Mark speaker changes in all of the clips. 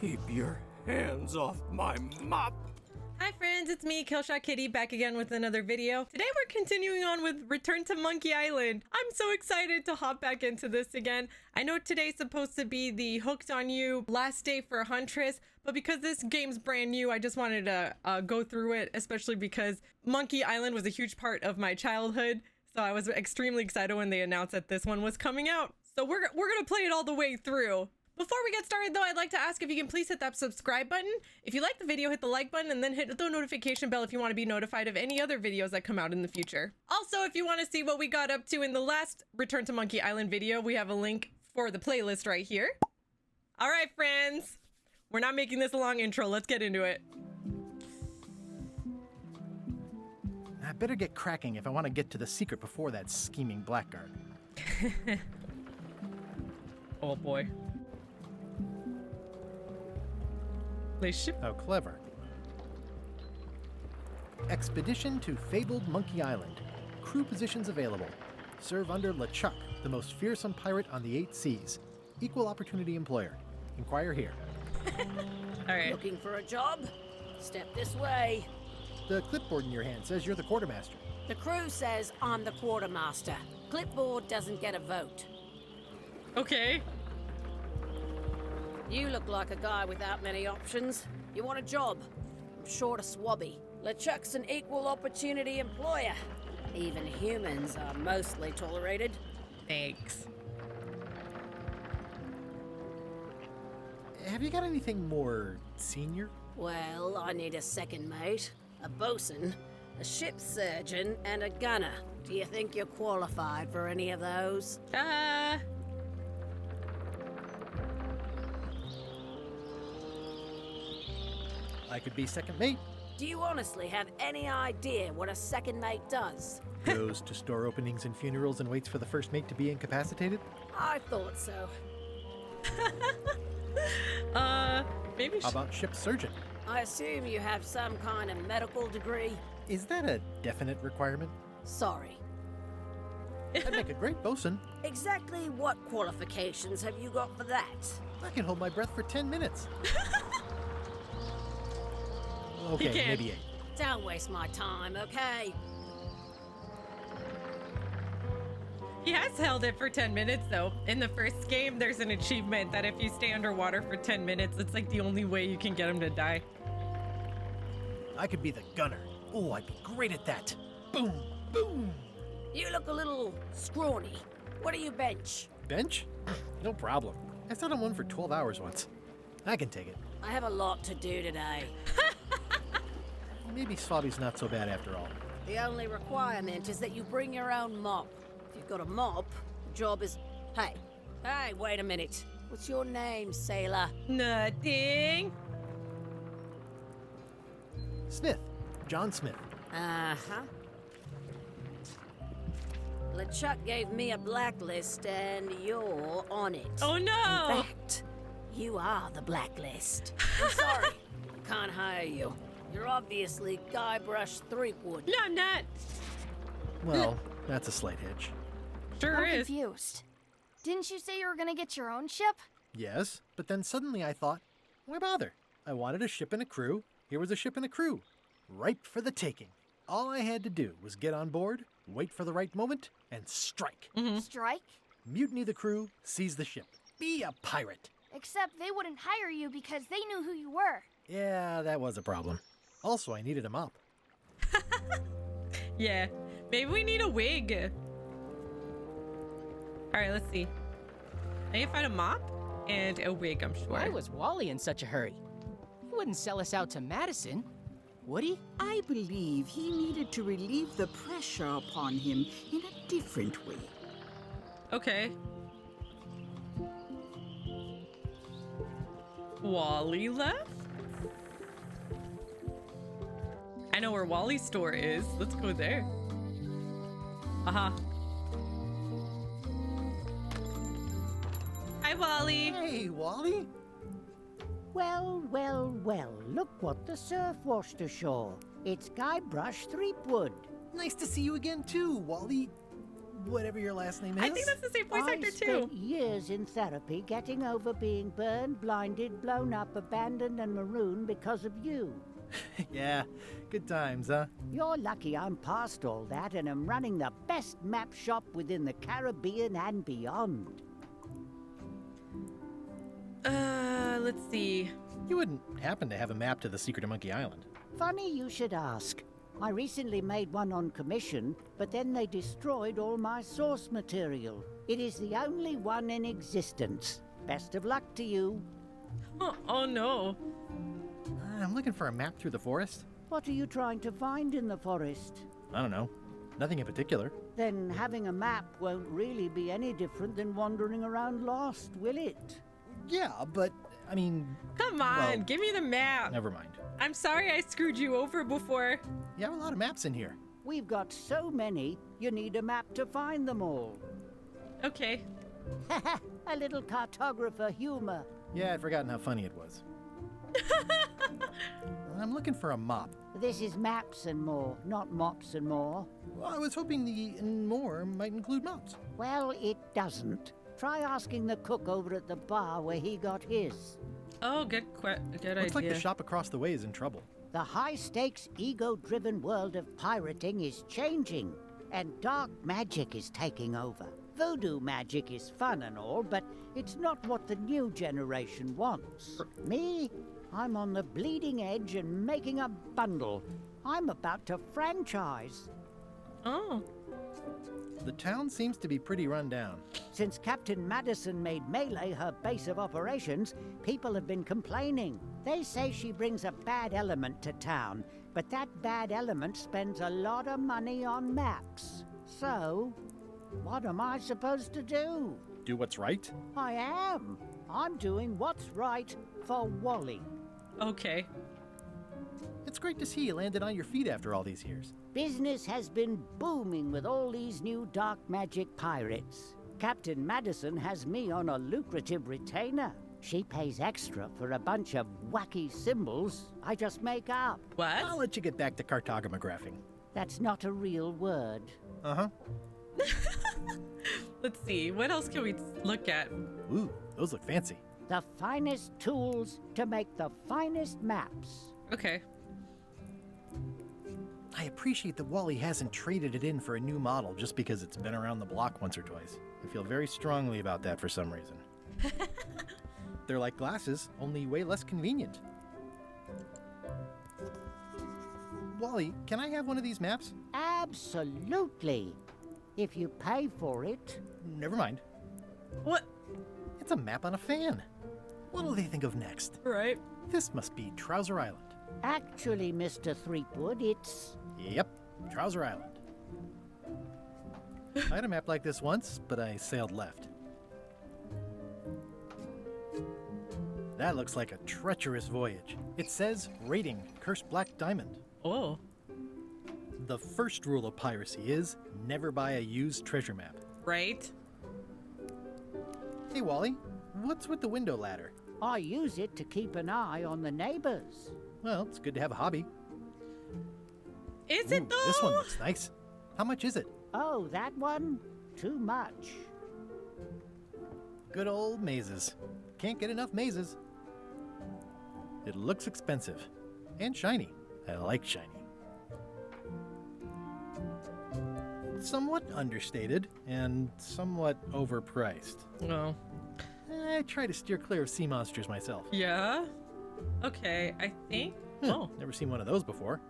Speaker 1: Keep your hands off my mop.
Speaker 2: Hi friends, it's me, KillshotKitty, back again with another video. Today we're continuing on with Return to Monkey Island. I'm so excited to hop back into this again. I know today's supposed to be the Hooked on You last day for Huntress, but because this game's brand new, I just wanted to go through it, especially because Monkey Island was a huge part of my childhood. So I was extremely excited when they announced that this one was coming out. So we're gonna play it all the way through. Before we get started though, I'd like to ask if you can please hit that subscribe button. If you like the video, hit the like button and then hit the notification bell if you want to be notified of any other videos that come out in the future. Also, if you want to see what we got up to in the last Return to Monkey Island video, we have a link for the playlist right here. All right, friends, we're not making this a long intro. Let's get into it.
Speaker 3: I better get cracking if I want to get to the secret before that scheming blackguard.
Speaker 2: Oh boy. Ship.
Speaker 3: How clever. Expedition to fabled Monkey Island. Crew positions available. Serve under LeChuck, the most fearsome pirate on the 8 seas. Equal opportunity employer. Inquire here.
Speaker 2: All right.
Speaker 4: Looking for a job? Step this way.
Speaker 3: The clipboard in your hand says you're the quartermaster.
Speaker 4: The crew says I'm the quartermaster. Clipboard doesn't get a vote.
Speaker 2: Okay.
Speaker 4: You look like a guy without many options. You want a job? I'm short a swabby. LeChuck's an equal opportunity employer. Even humans are mostly tolerated.
Speaker 2: Thanks.
Speaker 3: Have you got anything more senior?
Speaker 4: Well, I need a second mate, a bosun, a ship surgeon, and a gunner. Do you think you're qualified for any of those?
Speaker 3: I could be second mate.
Speaker 4: Do you honestly have any idea what a second mate does?
Speaker 3: Goes to store openings and funerals and waits for the first mate to be incapacitated.
Speaker 4: I thought so.
Speaker 2: Maybe.
Speaker 3: How about ship surgeon?
Speaker 4: I assume you have some kind of medical degree?
Speaker 3: Is that a definite requirement?
Speaker 4: Sorry.
Speaker 3: I'd make a great bosun.
Speaker 4: Exactly what qualifications have you got for that?
Speaker 3: I can hold my breath for 10 minutes. Okay, maybe 8.
Speaker 4: Don't waste my time, okay?
Speaker 2: He has held it for 10 minutes though. In the first game, there's an achievement that if you stay underwater for 10 minutes, it's like the only way you can get him to die.
Speaker 3: I could be the gunner. Oh, I'd be great at that. Boom, boom.
Speaker 4: You look a little scrawny. What do you bench?
Speaker 3: Bench? No problem. I sat on one for 12 hours once. I can take it.
Speaker 4: I have a lot to do today.
Speaker 3: Maybe Swabby's not so bad after all.
Speaker 4: The only requirement is that you bring your own mop. If you've got a mop, the job is... Hey, wait a minute. What's your name, sailor?
Speaker 2: Nothing.
Speaker 3: Smith. John Smith.
Speaker 4: Uh-huh. LeChuck gave me a blacklist, and you're on it.
Speaker 2: Oh no!
Speaker 4: In fact, you are the blacklist. I'm sorry, can't hire you. You're obviously Guybrush Threepwood.
Speaker 2: No, I'm not.
Speaker 3: Well, that's a slight hitch.
Speaker 2: Sure
Speaker 5: I'm
Speaker 2: is.
Speaker 5: confused. Didn't you say you were gonna get your own ship?
Speaker 3: Yes, but then suddenly I thought, why bother? I wanted a ship and a crew. Here was a ship and a crew. Ripe for the taking. All I had to do was get on board, wait for the right moment, and strike.
Speaker 5: Strike?
Speaker 3: Mutiny the crew, seize the ship. Be a pirate.
Speaker 5: Except they wouldn't hire you because they knew who you were.
Speaker 3: Yeah, that was a problem. Also, I needed a mop.
Speaker 2: Yeah, maybe we need a wig. All right, let's see. I need to find a mop and a wig, I'm sure.
Speaker 6: Why was Wally in such a hurry? He wouldn't sell us out to Madison, would he?
Speaker 7: I believe he needed to relieve the pressure upon him in a different way.
Speaker 2: Okay. Wally left? I know where Wally's store is. Let's go there. Aha. Hi, Wally.
Speaker 3: Hey, Wally.
Speaker 8: Well, well, well, look what the surf washed ashore. It's Guybrush Threepwood.
Speaker 3: Nice to see you again, too, Wally. whatever your last name is.
Speaker 2: I think that's the same voice
Speaker 8: I
Speaker 2: actor
Speaker 8: spent
Speaker 2: too.
Speaker 8: years in therapy getting over being burned, blinded, blown up, abandoned, and marooned because of you.
Speaker 3: Yeah, good times, huh?
Speaker 8: You're lucky I'm past all that and am running the best map shop within the Caribbean and beyond.
Speaker 2: Let's see.
Speaker 3: You wouldn't happen to have a map to the secret of Monkey Island.
Speaker 8: Funny you should ask. I recently made one on commission, but then they destroyed all my source material. It is the only one in existence. Best of luck to you.
Speaker 2: Oh no.
Speaker 3: I'm looking for a map through the forest.
Speaker 8: What are you trying to find in the forest?
Speaker 3: I don't know. Nothing in particular.
Speaker 8: Then having a map won't really be any different than wandering around lost, will it?
Speaker 3: Yeah, but, I mean...
Speaker 2: Come on,
Speaker 3: well,
Speaker 2: give me the map.
Speaker 3: Never mind.
Speaker 2: I'm sorry I screwed you over before.
Speaker 3: You have a lot of maps in here.
Speaker 8: We've got so many, you need a map to find them all.
Speaker 2: Okay.
Speaker 8: A little cartographer humor.
Speaker 3: Yeah, I'd forgotten how funny it was. I'm looking for a mop.
Speaker 8: This is maps and more, not mops and more.
Speaker 3: Well, I was hoping the and more might include mops.
Speaker 8: Well, it doesn't. Try asking the cook over at the bar where he got his.
Speaker 2: Oh, good idea.
Speaker 3: Looks like the shop across the way is in trouble.
Speaker 8: The high-stakes, ego-driven world of pirating is changing, and dark magic is taking over. Voodoo magic is fun and all, but it's not what the new generation wants. Me? I'm on the bleeding edge and making a bundle. I'm about to franchise.
Speaker 2: Oh.
Speaker 3: The town seems to be pretty run down.
Speaker 8: Since Captain Madison made Melee her base of operations, people have been complaining. They say she brings a bad element to town, but that bad element spends a lot of money on maps. So, what am I supposed to do?
Speaker 3: Do what's right?
Speaker 8: I am. I'm doing what's right for Wally.
Speaker 2: Okay.
Speaker 3: It's great to see you landed on your feet after all these years.
Speaker 8: Business has been booming with all these new dark magic pirates. Captain Madison has me on a lucrative retainer. She pays extra for a bunch of wacky symbols I just make up.
Speaker 3: I'll
Speaker 2: What?
Speaker 3: let you get back to cartographing.
Speaker 8: That's not a real word.
Speaker 3: Uh-huh.
Speaker 2: Let's see. What else can we look at?
Speaker 3: Ooh, those look fancy.
Speaker 8: The finest tools to make the finest maps.
Speaker 2: Okay.
Speaker 3: I appreciate that Wally hasn't traded it in for a new model just because it's been around the block once or twice. I feel very strongly about that for some reason. They're like glasses, only way less convenient. Wally, can I have one of these maps?
Speaker 8: Absolutely. If you pay for it.
Speaker 3: Never mind.
Speaker 2: What?
Speaker 3: It's a map on a fan. What'll they think of next?
Speaker 2: Right.
Speaker 3: This must be Trouser Island.
Speaker 8: Actually, Mr. Threepwood, it's...
Speaker 3: Yep, Trouser Island. I had a map like this once, but I sailed left. That looks like a treacherous voyage. It says, rating, Cursed Black Diamond.
Speaker 2: Oh.
Speaker 3: The first rule of piracy is, never buy a used treasure map.
Speaker 2: Right.
Speaker 3: Hey Wally, what's with the window ladder?
Speaker 8: I use it to keep an eye on the neighbors.
Speaker 3: Well, it's good to have a hobby.
Speaker 2: Is
Speaker 3: Ooh,
Speaker 2: it though?
Speaker 3: this one looks nice. How much is it?
Speaker 8: Oh, that one? Too much.
Speaker 3: Good old mazes. Can't get enough mazes. It looks expensive. And shiny. I like shiny. Somewhat understated and somewhat overpriced.
Speaker 2: No.
Speaker 3: I try to steer clear of sea monsters myself.
Speaker 2: Yeah. Okay. I think. Oh,
Speaker 3: Never seen one of those before.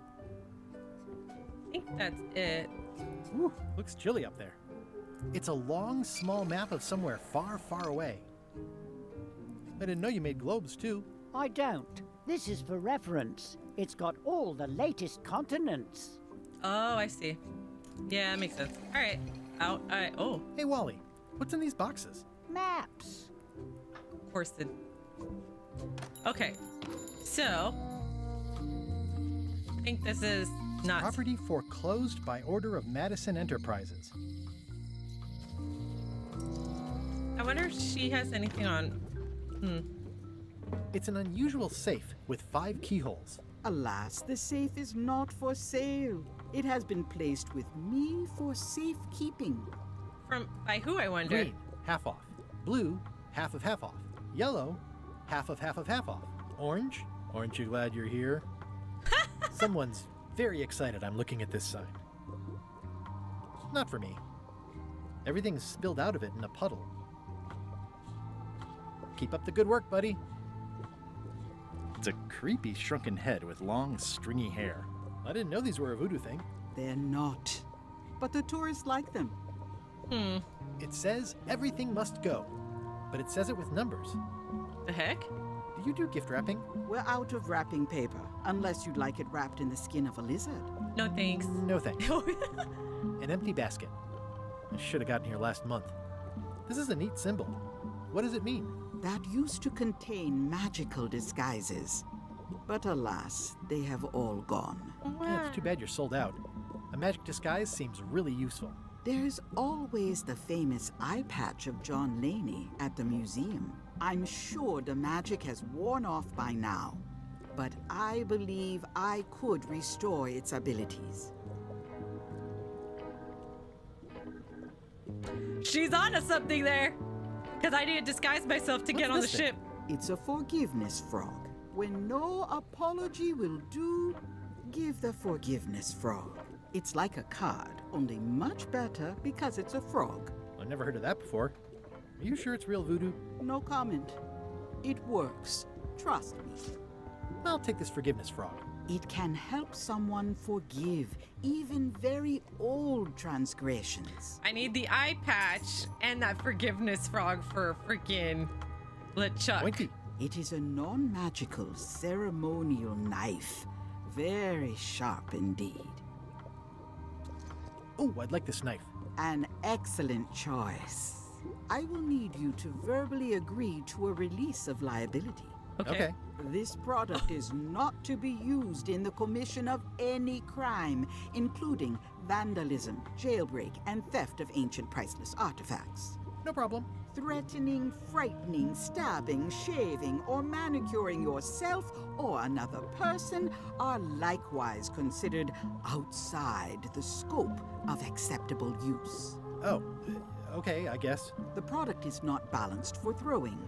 Speaker 2: I think that's it.
Speaker 3: Ooh, looks chilly up there. It's a long, small map of somewhere far, far away. I didn't know you made globes, too.
Speaker 8: I don't. This is for reference. It's got all the latest continents.
Speaker 2: Oh, I see. Yeah, that makes sense. All right. Out. Oh,
Speaker 3: Hey, Wally, what's in these boxes?
Speaker 8: Maps.
Speaker 2: worsted. Okay. So, I think this is not.
Speaker 3: Property foreclosed by order of Madison Enterprises.
Speaker 2: I wonder if she has anything on.
Speaker 3: It's an unusual safe with 5 keyholes.
Speaker 7: Alas, the safe is not for sale. It has been placed with me for safekeeping.
Speaker 2: By who, I wonder?
Speaker 3: Green, half off. Blue, half of half off. Yellow, half of half of half off. Orange, aren't you glad you're here? Someone's very excited I'm looking at this sign. Not for me. Everything's spilled out of it in a puddle. Keep up the good work, buddy.
Speaker 9: It's a creepy shrunken head with long, stringy hair.
Speaker 3: I didn't know these were a voodoo thing.
Speaker 7: They're not. But the tourists like them.
Speaker 3: It says everything must go, but it says it with numbers.
Speaker 2: The heck?
Speaker 3: Do you do gift wrapping?
Speaker 7: We're out of wrapping paper, unless you'd like it wrapped in the skin of a lizard.
Speaker 2: No thanks.
Speaker 3: No thanks. An empty basket. I should have gotten here last month. This is a neat symbol. What does it mean?
Speaker 7: That used to contain magical disguises. But alas, they have all gone.
Speaker 3: Yeah, it's too bad you're sold out. A magic disguise seems really useful.
Speaker 7: There's always the famous eye patch of John Laney at the museum. I'm sure the magic has worn off by now, but I believe I could restore its abilities.
Speaker 2: She's onto something there. Because I need to disguise myself to get on the
Speaker 3: this thing?
Speaker 2: ship.
Speaker 7: It's a forgiveness frog. When no apology will do, give the forgiveness frog. It's like a card, only much better because it's a frog.
Speaker 3: I've never heard of that before. Are you sure it's real voodoo?
Speaker 7: No comment. It works. Trust me.
Speaker 3: I'll take this forgiveness frog.
Speaker 7: It can help someone forgive even very old transgressions.
Speaker 2: I need the eye patch and that forgiveness frog for freaking LeChuck.
Speaker 3: Pointy.
Speaker 7: It is a non-magical ceremonial knife. Very sharp indeed.
Speaker 3: Oh, I'd like this knife.
Speaker 7: An excellent choice. I will need you to verbally agree to a release of liability.
Speaker 2: Okay.
Speaker 7: This product is not to be used in the commission of any crime, including vandalism, jailbreak, and theft of ancient priceless artifacts.
Speaker 3: No problem.
Speaker 7: Threatening, frightening, stabbing, shaving, or manicuring yourself or another person are likewise considered outside the scope of acceptable use.
Speaker 3: Oh, okay, I guess.
Speaker 7: The product is not balanced for throwing.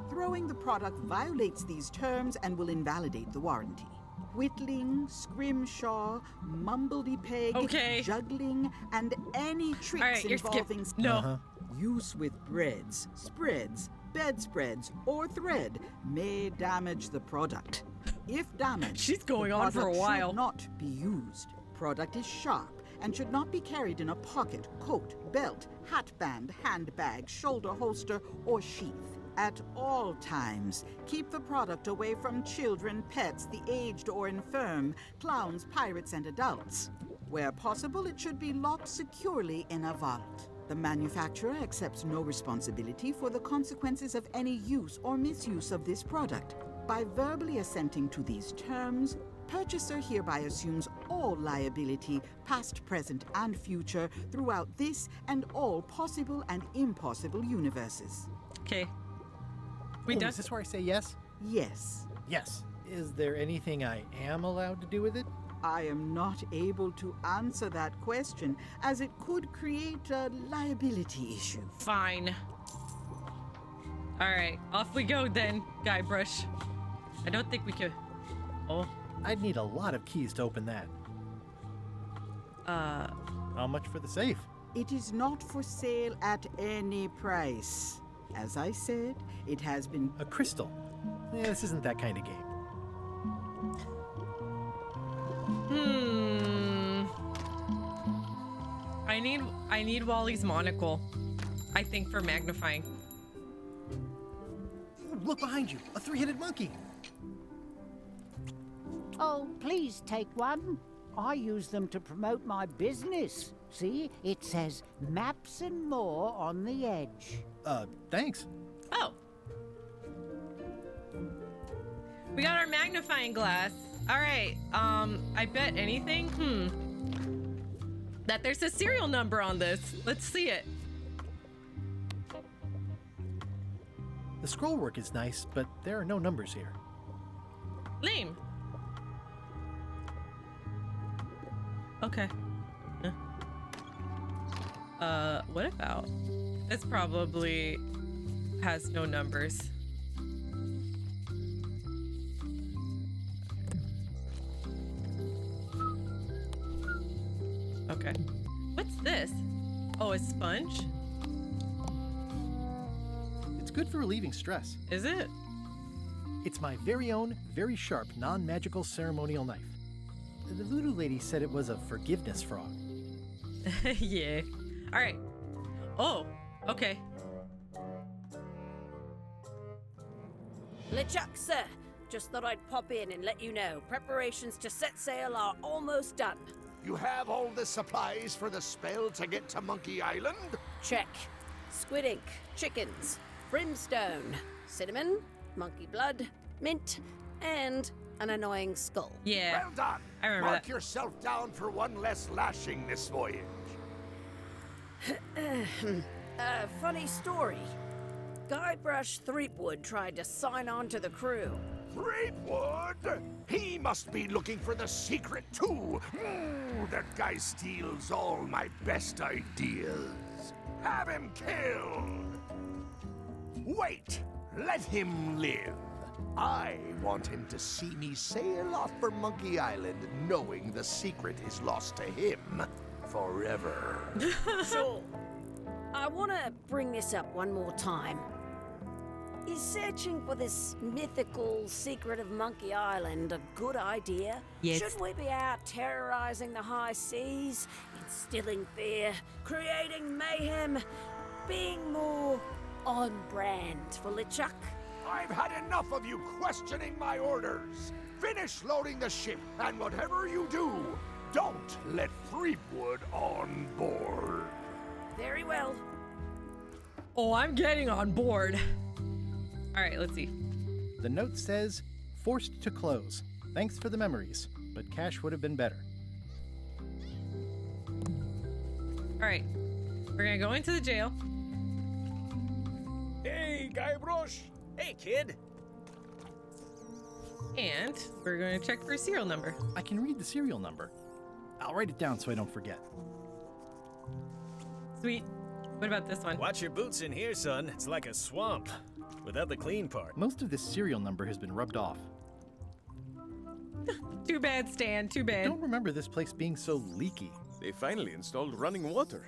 Speaker 7: Throwing the product violates these terms and will invalidate the warranty. Whittling, scrimshaw, mumbledy-peg,
Speaker 2: Okay.
Speaker 7: juggling, and any tricks
Speaker 2: All right, you're
Speaker 7: involving
Speaker 2: No.
Speaker 7: use with breads, spreads, bedspreads, or thread may damage the product. If damaged,
Speaker 2: She's going
Speaker 7: the
Speaker 2: on for a
Speaker 7: product
Speaker 2: while.
Speaker 7: should not be used. Product is sharp and should not be carried in a pocket, coat, belt, hatband, handbag, shoulder holster, or sheath. At all times, keep the product away from children, pets, the aged or infirm, clowns, pirates, and adults. Where possible, it should be locked securely in a vault. The manufacturer accepts no responsibility for the consequences of any use or misuse of this product. By verbally assenting to these terms, purchaser hereby assumes all liability, past, present, and future, throughout this and all possible and impossible universes.
Speaker 2: Okay. We
Speaker 3: Oh,
Speaker 2: done?
Speaker 3: is this where I say yes?
Speaker 7: Yes,
Speaker 3: Yes. Is there anything I am allowed to do with it?
Speaker 7: I am not able to answer that question, as it could create a liability issue.
Speaker 2: Fine. All right, off we go then, Guybrush. I don't think we could. Oh.
Speaker 3: I'd need a lot of keys to open that. How much for the safe?
Speaker 7: It is not for sale at any price. As I said, it has been...
Speaker 3: A crystal. This isn't that kind of game.
Speaker 2: I need Wally's monocle. I think for magnifying.
Speaker 3: Ooh, look behind you. A three-headed monkey.
Speaker 8: Oh, please take one. I use them to promote my business. See, it says maps and more on the edge.
Speaker 3: Thanks.
Speaker 2: Oh. We got our magnifying glass. All right. I bet anything. That there's a serial number on this. Let's see it.
Speaker 3: The scroll work is nice, but there are no numbers here.
Speaker 2: Lame. Okay. What about? This probably has no numbers. Okay. What's this? Oh, a sponge?
Speaker 3: It's good for relieving stress.
Speaker 2: Is it?
Speaker 3: It's my very own, very sharp, non-magical ceremonial knife. The voodoo lady said it was a forgiveness frog.
Speaker 2: Yeah. All right. Oh, okay.
Speaker 4: LeChuck, sir. Just thought I'd pop in and let you know. Preparations to set sail are almost done.
Speaker 1: You have all the supplies for the spell to get to Monkey Island?
Speaker 4: Check. Squid ink, chickens, brimstone, cinnamon, monkey blood, mint, and an annoying skull.
Speaker 2: Yeah.
Speaker 1: Well done.
Speaker 2: I remember
Speaker 1: Mark
Speaker 2: that.
Speaker 1: yourself down for one less lashing this voyage.
Speaker 4: Funny story. Guybrush Threepwood tried to sign on to the crew.
Speaker 1: Threepwood? He must be looking for the secret too. That guy steals all my best ideas. Have him killed. Wait, let him live. I want him to see me sail off for Monkey Island knowing the secret is lost to him forever.
Speaker 4: Sure. I want to bring this up one more time. Is searching for this mythical secret of Monkey Island a good idea?
Speaker 2: Yes.
Speaker 4: Shouldn't we be out terrorizing the high seas, instilling fear, creating mayhem, being more on brand for LeChuck?
Speaker 1: I've had enough of you questioning my orders. Finish loading the ship, and whatever you do, don't let Threepwood on board.
Speaker 4: Very well.
Speaker 2: Oh, I'm getting on board. All right, let's see.
Speaker 3: The note says, forced to close. Thanks for the memories, but cash would have been better.
Speaker 2: All right, we're gonna go into the jail.
Speaker 1: Hey, Guybrush. Hey, kid.
Speaker 2: And we're going to check for a serial number.
Speaker 3: I can read the serial number. I'll write it down so I don't forget.
Speaker 2: Sweet. What about this one?
Speaker 10: Watch your boots in here, son. It's like a swamp. Without the clean part.
Speaker 3: Most of this serial number has been rubbed off.
Speaker 2: Too bad, Stan. Too
Speaker 3: I
Speaker 2: bad.
Speaker 3: don't remember this place being so leaky.
Speaker 1: They finally installed running water.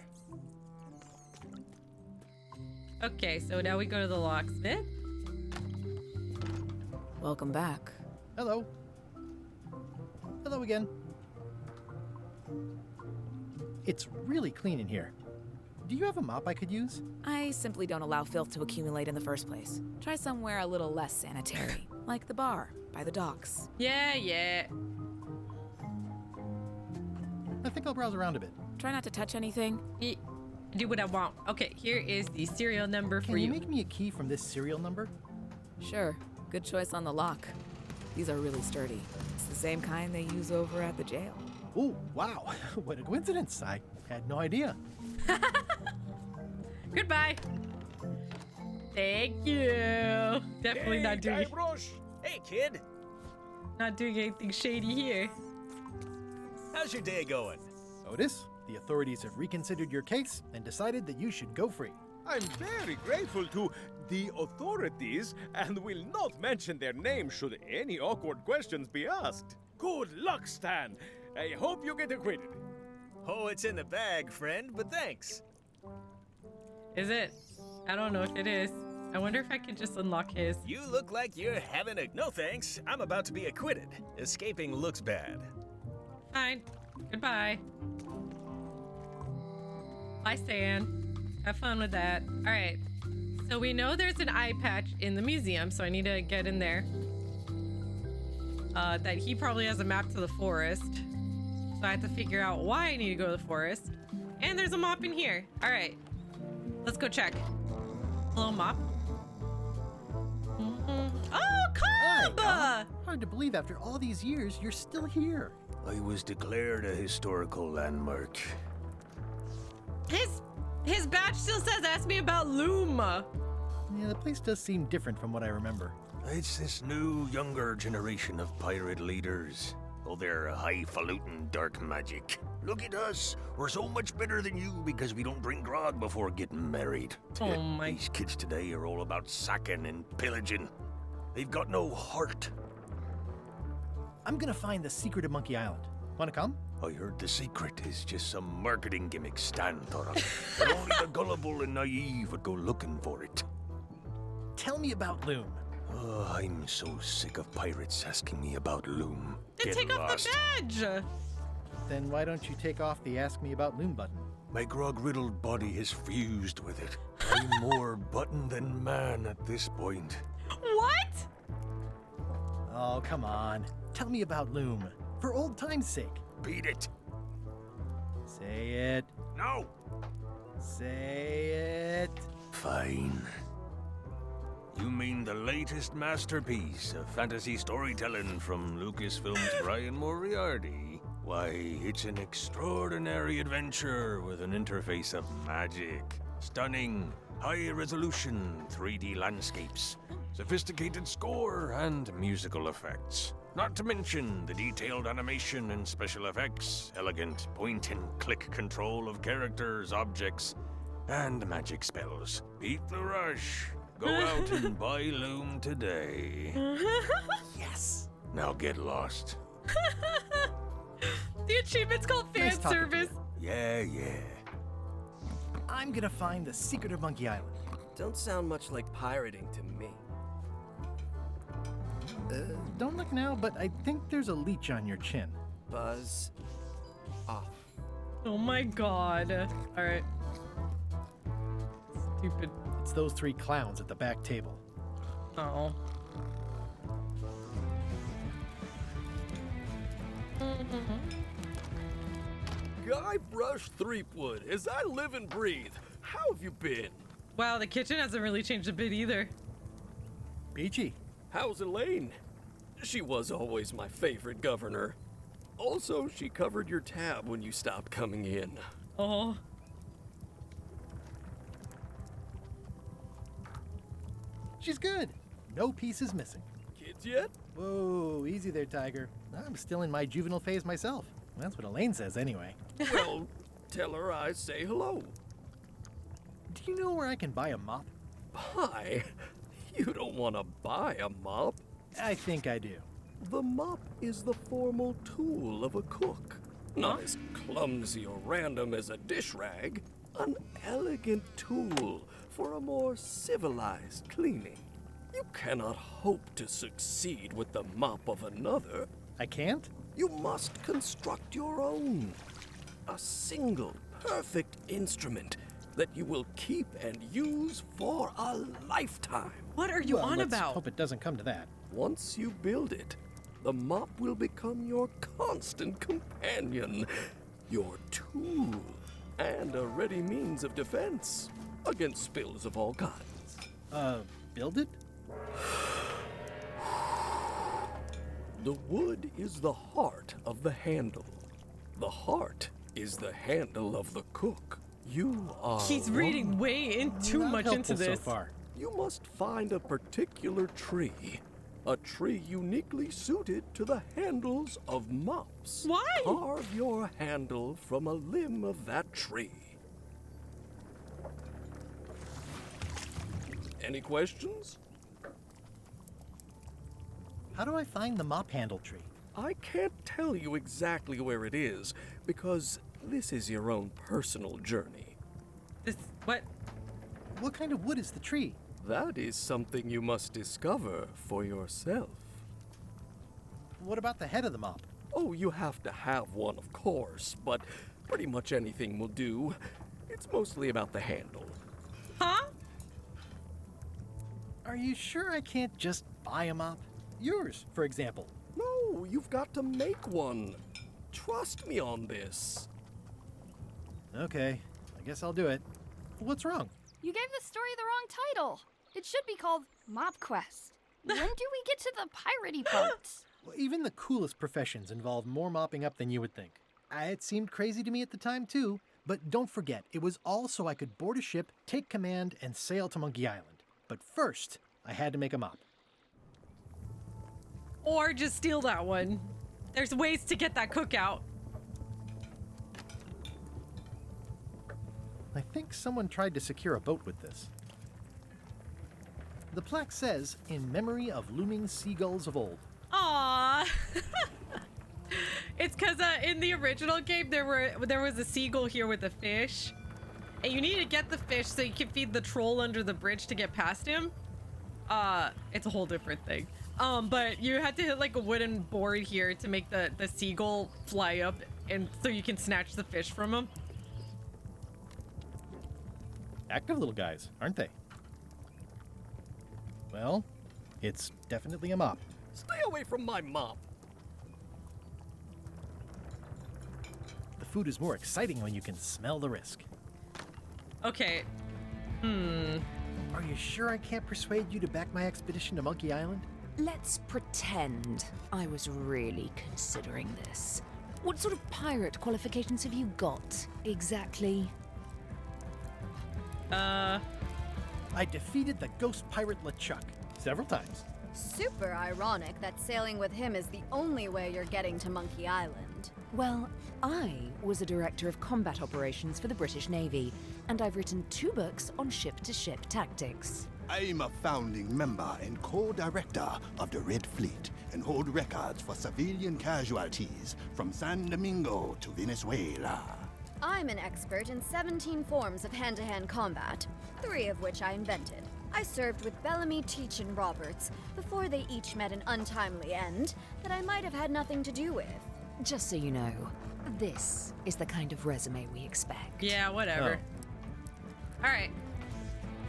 Speaker 2: Okay, so now we go to the locksmith.
Speaker 11: Welcome back.
Speaker 3: Hello. Hello again. It's really clean in here. Do you have a mop I could use?
Speaker 11: I simply don't allow filth to accumulate in the first place. Try somewhere a little less sanitary, like the bar by the docks.
Speaker 2: Yeah, yeah.
Speaker 3: I think I'll browse around a bit.
Speaker 11: Try not to touch anything.
Speaker 2: Do what I want. Okay, here is the serial number for
Speaker 3: Can you
Speaker 2: you.
Speaker 3: make me a key from this serial number?
Speaker 11: Sure, good choice on the lock. These are really sturdy. It's the same kind they use over at the jail.
Speaker 3: Oh, wow. What a coincidence. I had no idea.
Speaker 2: Goodbye. Thank you. Definitely not doing
Speaker 10: Guybrush. Hey, kid.
Speaker 2: anything shady here.
Speaker 10: How's your day going?
Speaker 3: Otis, the authorities have reconsidered your case and decided that you should go free.
Speaker 12: I'm very grateful to the authorities and will not mention their name should any awkward questions be asked. Good luck, Stan. I hope you get acquitted.
Speaker 10: Oh, it's in the bag, friend, but thanks.
Speaker 2: Is it? I don't know if it is. I wonder if I could just unlock his.
Speaker 10: You look like you're having a... No thanks, I'm about to be acquitted. Escaping looks bad.
Speaker 2: Fine. Goodbye. Bye, Stan. Have fun with that. All right. So we know there's an eye patch in the museum, so I need to get in there. That he probably has a map to the forest. So I have to figure out why I need to go to the forest. And there's a mop in here. All right. Let's go check. Hello, Mop. Oh, Cobb!
Speaker 3: Hi, hard to believe after all these years you're still here.
Speaker 1: I was declared a historical landmark.
Speaker 2: His badge still says, ask me about Luma.
Speaker 3: Yeah, the place does seem different from what I remember.
Speaker 1: It's this new, younger generation of pirate leaders. Oh, they're highfalutin dark magic. Look at us. We're so much better than you because we don't drink grog before getting married.
Speaker 2: Oh my.
Speaker 1: These kids today are all about sacking and pillaging. They've got no heart.
Speaker 3: I'm gonna find the secret of Monkey Island. Wanna come?
Speaker 1: I heard the secret is just some marketing gimmick Stan thought of. But only the gullible and naive would go looking for it.
Speaker 3: Tell me about Loom.
Speaker 1: Oh, I'm so sick of pirates asking me about Loom.
Speaker 2: Then
Speaker 1: Get
Speaker 2: take
Speaker 1: lost.
Speaker 2: off the badge.
Speaker 3: Then why don't you take off the Ask Me About Loom button?
Speaker 1: My grog-riddled body has fused with it. I'm more button than man at this point.
Speaker 2: What?
Speaker 3: Oh, come on. Tell me about Loom. For old time's sake.
Speaker 1: Beat it.
Speaker 3: Say it.
Speaker 1: No.
Speaker 3: Say it.
Speaker 1: Fine. You mean the latest masterpiece of fantasy storytelling from Lucasfilm's Brian Moriarty? Why, it's an extraordinary adventure with an interface of magic, stunning, high-resolution 3D landscapes, sophisticated score, and musical effects. Not to mention the detailed animation and special effects, elegant point-and-click control of characters, objects, and magic spells. Beat the rush. Go out and buy Loom today.
Speaker 3: Yes.
Speaker 1: Now get lost.
Speaker 2: The achievement's called fan
Speaker 3: Nice talking to
Speaker 2: service.
Speaker 1: Yeah.
Speaker 3: I'm gonna find the secret of Monkey Island.
Speaker 13: Don't sound much like pirating to me.
Speaker 3: Don't look now, but I think there's a leech on your chin.
Speaker 13: Buzz off.
Speaker 2: Oh my god. All right. Stupid.
Speaker 3: It's those three clowns at the back table.
Speaker 2: Oh.
Speaker 13: Guybrush Threepwood, as I live and breathe, how have you been?
Speaker 2: Wow, the kitchen hasn't really changed a bit either.
Speaker 3: Peachy.
Speaker 13: How's Elaine? She was always my favorite governor. Also, she covered your tab when you stopped coming in.
Speaker 2: Oh.
Speaker 3: She's good. No pieces missing.
Speaker 13: Kids yet?
Speaker 3: Whoa, easy there, Tiger. I'm still in my juvenile phase myself. That's what Elaine says anyway.
Speaker 13: Well, tell her I say hello.
Speaker 3: Do you know where I can buy a mop?
Speaker 13: Buy? You don't want to buy a mop.
Speaker 3: I think I do.
Speaker 13: The mop is the formal tool of a cook. Not as clumsy or random as a dish rag. An elegant tool for a more civilized cleaning. You cannot hope to succeed with the mop of another.
Speaker 3: I can't?
Speaker 13: You must construct your own. A single, perfect instrument that you will keep and use for a lifetime.
Speaker 2: What are you on
Speaker 3: let's
Speaker 2: about?
Speaker 3: Hope it doesn't come to that.
Speaker 13: Once you build it, the mop will become your constant companion, your tool, and a ready means of defense against spills of all kinds.
Speaker 3: Build it?
Speaker 13: The wood is the heart of the handle. The heart is the handle of the cook. You are
Speaker 2: He's reading way in too
Speaker 3: Not
Speaker 2: much into
Speaker 3: helpful
Speaker 2: this.
Speaker 3: so far.
Speaker 13: You must find a particular tree. A tree uniquely suited to the handles of mops.
Speaker 2: Why?
Speaker 13: Carve your handle from a limb of that tree. Any questions?
Speaker 3: How do I find the mop handle tree?
Speaker 13: I can't tell you exactly where it is, because this is your own personal journey.
Speaker 2: This, what?
Speaker 3: What kind of wood is the tree?
Speaker 13: That is something you must discover for yourself.
Speaker 3: What about the head of the mop?
Speaker 13: Oh, you have to have one, of course, but pretty much anything will do. It's mostly about the handle.
Speaker 2: Huh?
Speaker 3: Are you sure I can't just buy a mop? Yours, for example.
Speaker 13: No, you've got to make one. Trust me on this.
Speaker 3: Okay, I guess I'll do it. What's wrong?
Speaker 5: You gave the story the wrong title. It should be called Mop Quest. When do we get to the piratey parts?
Speaker 3: Well, even the coolest professions involve more mopping up than you would think. It seemed crazy to me at the time, too. But don't forget, it was all so I could board a ship, take command, and sail to Monkey Island. But first, I had to make a mop.
Speaker 2: Or just steal that one. There's ways to get that cookout.
Speaker 3: I think someone tried to secure a boat with this. The plaque says, in memory of looming seagulls of old.
Speaker 2: Aww. It's because in the original game, there was a seagull here with a fish. And you need to get the fish so you can feed the troll under the bridge to get past him. It's a whole different thing. But you had to hit like a wooden board here to make the seagull fly up and so you can snatch the fish from him.
Speaker 3: Active little guys, aren't they? Well, it's definitely a mop.
Speaker 13: Stay away from my mop.
Speaker 3: The food is more exciting when you can smell the risk.
Speaker 2: Okay.
Speaker 3: Are you sure I can't persuade you to back my expedition to Monkey Island?
Speaker 11: Let's pretend I was really considering this. What sort of pirate qualifications have you got, exactly?
Speaker 3: I defeated the ghost pirate LeChuck several times.
Speaker 14: Super ironic that sailing with him is the only way you're getting to Monkey Island.
Speaker 11: Well, I was a director of combat operations for the British Navy, and I've written 2 books on ship-to-ship tactics.
Speaker 15: I'm a founding member and co-director of the Red Fleet and hold records for civilian casualties from San Domingo to Venezuela.
Speaker 14: I'm an expert in 17 forms of hand-to-hand combat, 3 of which I invented. I served with Bellamy, Teach, and Roberts before they each met an untimely end that I might have had nothing to do with.
Speaker 11: Just so you know, this is the kind of resume we expect.
Speaker 2: Yeah, whatever. All right.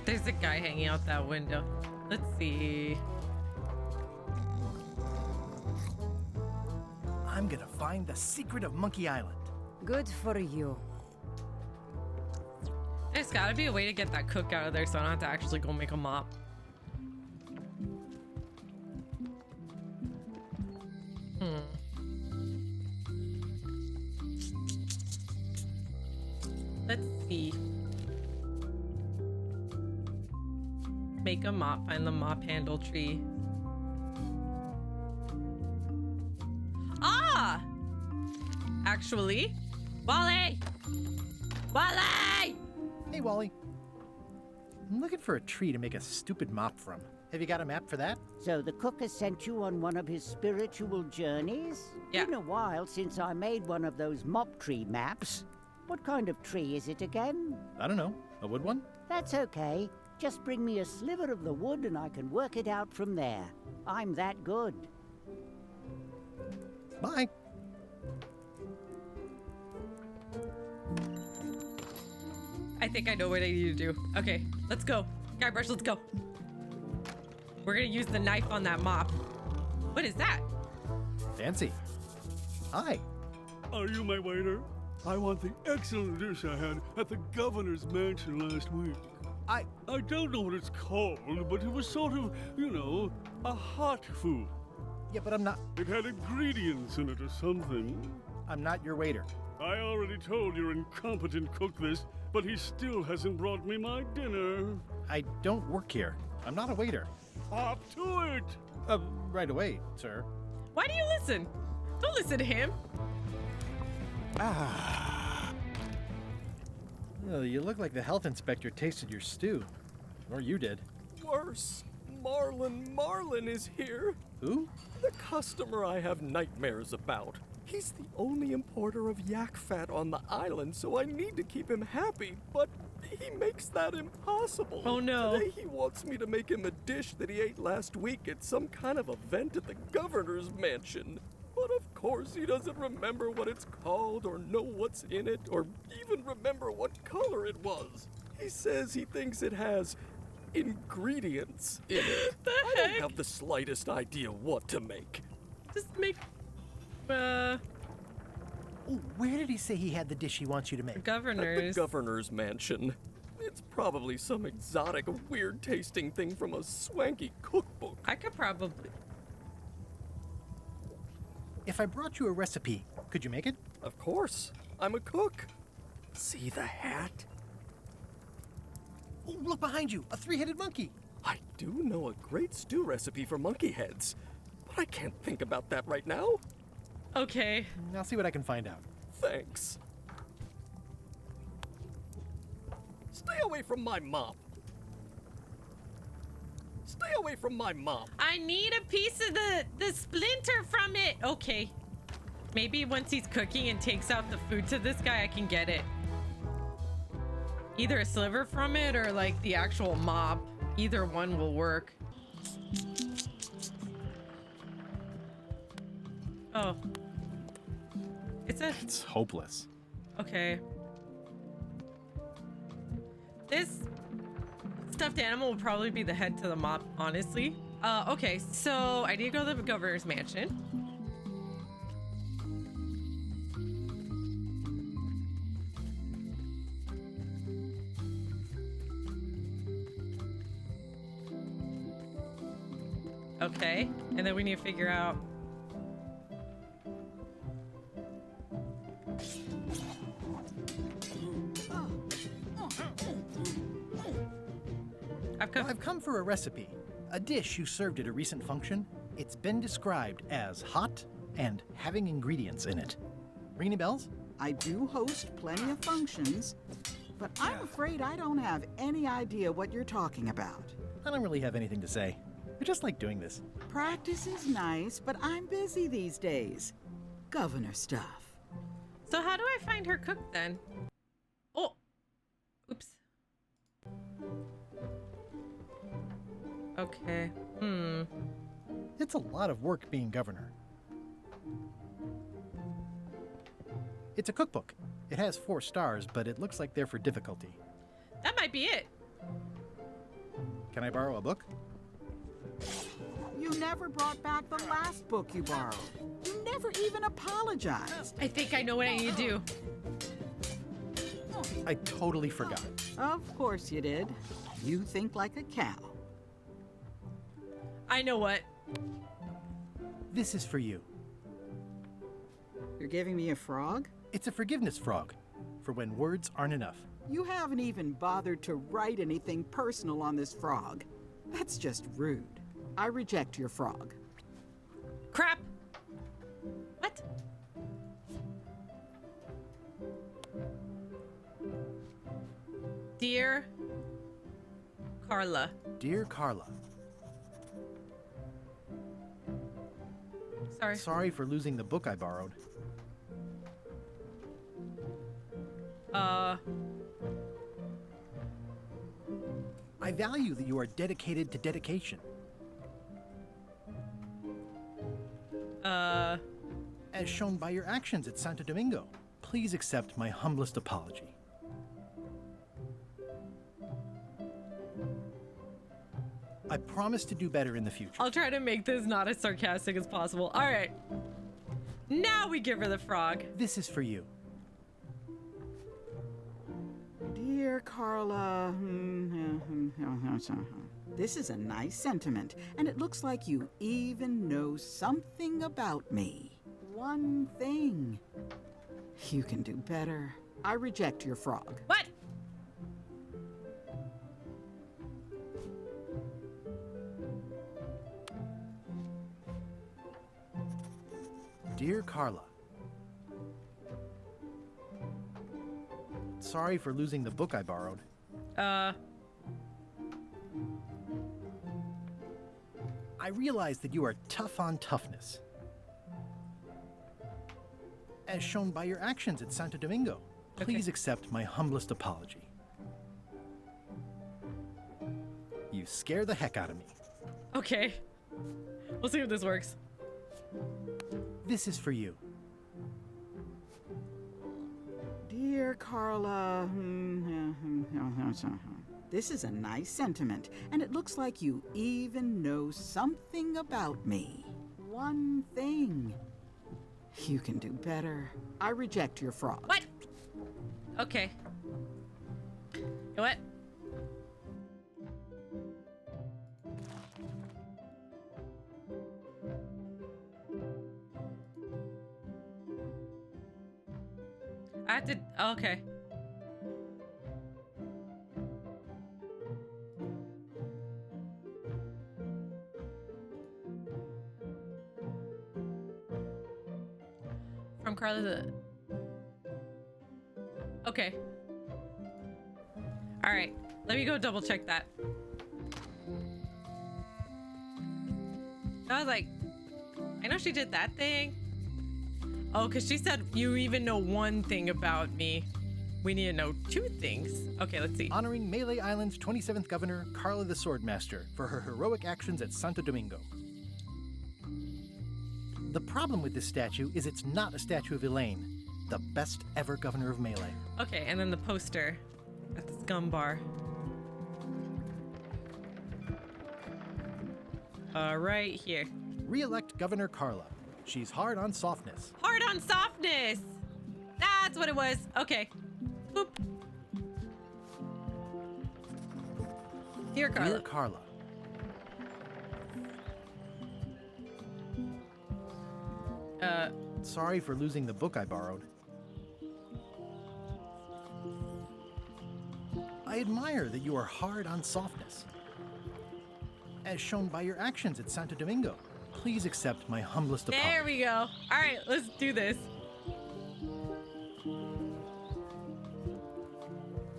Speaker 2: There's a guy hanging out that window. Let's see.
Speaker 3: I'm gonna find the secret of Monkey Island.
Speaker 16: Good for you.
Speaker 2: There's gotta be a way to get that cook out of there so I don't have to actually go make a mop. Let's see. Make a mop, find the mop handle tree. Ah! Actually, Wally! Wally!
Speaker 3: Hey, Wally. I'm looking for a tree to make a stupid mop from. Have you got a map for that?
Speaker 8: So the cook has sent you on one of his spiritual journeys?
Speaker 2: Yeah.
Speaker 8: Been a while since I made one of those mop tree maps. What kind of tree is it again?
Speaker 3: I don't know. A wood one?
Speaker 8: That's okay. Just bring me a sliver of the wood and I can work it out from there. I'm that good.
Speaker 3: Bye.
Speaker 2: I think I know what I need to do. Okay, let's go. Guybrush, let's go. We're gonna use the knife on that mop. What is that?
Speaker 3: Fancy. Hi.
Speaker 17: Are you my waiter? I want the excellent dish I had at the governor's mansion last week. I don't know what it's called, but it was sort of, you know, a hot food.
Speaker 3: Yeah, but I'm not...
Speaker 17: It had ingredients in it or something.
Speaker 3: I'm not your waiter.
Speaker 17: I already told your incompetent cook this, but he still hasn't brought me my dinner.
Speaker 3: I don't work here. I'm not a waiter.
Speaker 17: Hop to it!
Speaker 3: Right away, sir.
Speaker 2: Why do you listen? Don't listen to him.
Speaker 3: Oh, you look like the health inspector tasted your stew. Or you did.
Speaker 13: Worse. Marlin is here.
Speaker 3: Who?
Speaker 13: The customer I have nightmares about. He's the only importer of yak fat on the island, so I need to keep him happy, but he makes that impossible.
Speaker 2: Oh no.
Speaker 13: Today he wants me to make him a dish that he ate last week at some kind of event at the governor's mansion. But of course he doesn't remember what it's called or know what's in it or even remember what color it was. He says he thinks it has ingredients in it. I don't have the slightest idea what to make.
Speaker 2: Just make...
Speaker 3: Oh, where did he say he had the dish he wants you to make?
Speaker 2: Governor's.
Speaker 13: At the governor's mansion. It's probably some exotic, weird-tasting thing from a swanky cookbook.
Speaker 2: I could probably...
Speaker 3: If I brought you a recipe, could you make it?
Speaker 13: Of course. I'm a cook. See the hat?
Speaker 3: Oh, look behind you! A 3-headed monkey!
Speaker 13: I do know a great stew recipe for monkey heads, but I can't think about that right now.
Speaker 2: Okay.
Speaker 3: I'll see what I can find out.
Speaker 13: Thanks. Stay away from my mop. Stay away from my mop.
Speaker 2: I need a piece of the splinter from it. Okay. Maybe once he's cooking and takes out the food to this guy, I can get it. Either a sliver from it or like the actual mop. Either one will work. Oh.
Speaker 9: It's hopeless.
Speaker 2: Okay. This stuffed animal will probably be the head to the mop, honestly. Okay, so I need to go to the governor's mansion. Okay, and then we need to figure out.
Speaker 3: I've come for a recipe. A dish you served at a recent function. It's been described as hot and having ingredients in it. Ring any bells?
Speaker 7: I do host plenty of functions, but I'm afraid I don't have any idea what you're talking about.
Speaker 3: I don't really have anything to say. I just like doing this.
Speaker 7: Practice is nice, but I'm busy these days. Governor stuff.
Speaker 2: So how do I find her cook then? Oh, oops. Okay.
Speaker 3: It's a lot of work being governor. It's a cookbook. It has 4 stars, but it looks like they're for difficulty.
Speaker 2: That might be it.
Speaker 3: Can I borrow a book?
Speaker 7: You never brought back the last book you borrowed. You never even apologized.
Speaker 2: I think I know what I need to do.
Speaker 3: I totally forgot.
Speaker 7: Of course you did. You think like a cow.
Speaker 2: I know what.
Speaker 3: This is for you.
Speaker 7: You're giving me a frog?
Speaker 3: It's a forgiveness frog, for when words aren't enough.
Speaker 7: You haven't even bothered to write anything personal on this frog. That's just rude. I reject your frog.
Speaker 2: Crap. What? Dear Carla.
Speaker 3: Dear Carla.
Speaker 2: Sorry.
Speaker 3: Sorry for losing the book I borrowed. I value that you are dedicated to dedication. As shown by your actions at Santo Domingo, please accept my humblest apology. I promise to do better in the future.
Speaker 2: I'll try to make this not as sarcastic as possible. All right. Now we give her the frog.
Speaker 3: This is for you.
Speaker 7: Dear Carla, this is a nice sentiment, and it looks like you even know something about me. One thing. You can do better. I reject your frog.
Speaker 2: What?
Speaker 3: Dear Carla. Sorry for losing the book I borrowed. I realize that you are tough on toughness. As shown by your actions at Santo Domingo, please accept my humblest apology. You scare the heck out of me.
Speaker 2: Okay. We'll see if this works.
Speaker 3: This is for you.
Speaker 7: Dear Carla, this is a nice sentiment, and it looks like you even know something about me. One thing. You can do better. I reject your frog.
Speaker 2: What? Okay. You know what? I have to. Okay. from Carla the... Okay. Alright, let me go double check that. I was like, I know she did that thing. Oh, because she said you even know one thing about me. We need to know 2 things. Okay, let's see.
Speaker 3: Honoring Melee Island's 27th governor, Carla the Swordmaster, for her heroic actions at Santo Domingo. The problem with this statue is it's not a statue of Elaine, the best ever governor of Melee.
Speaker 2: Okay, and then the poster at the scum bar. Right here.
Speaker 3: Re-elect Governor Carla. She's hard on softness.
Speaker 2: Hard on softness! That's what it was. Okay. Boop. Dear Carla.
Speaker 3: Dear Carla. Sorry for losing the book I borrowed. I admire that you are hard on softness, as shown by your actions at Santo Domingo. Please accept my humblest apology.
Speaker 2: There we go. All right, let's do this.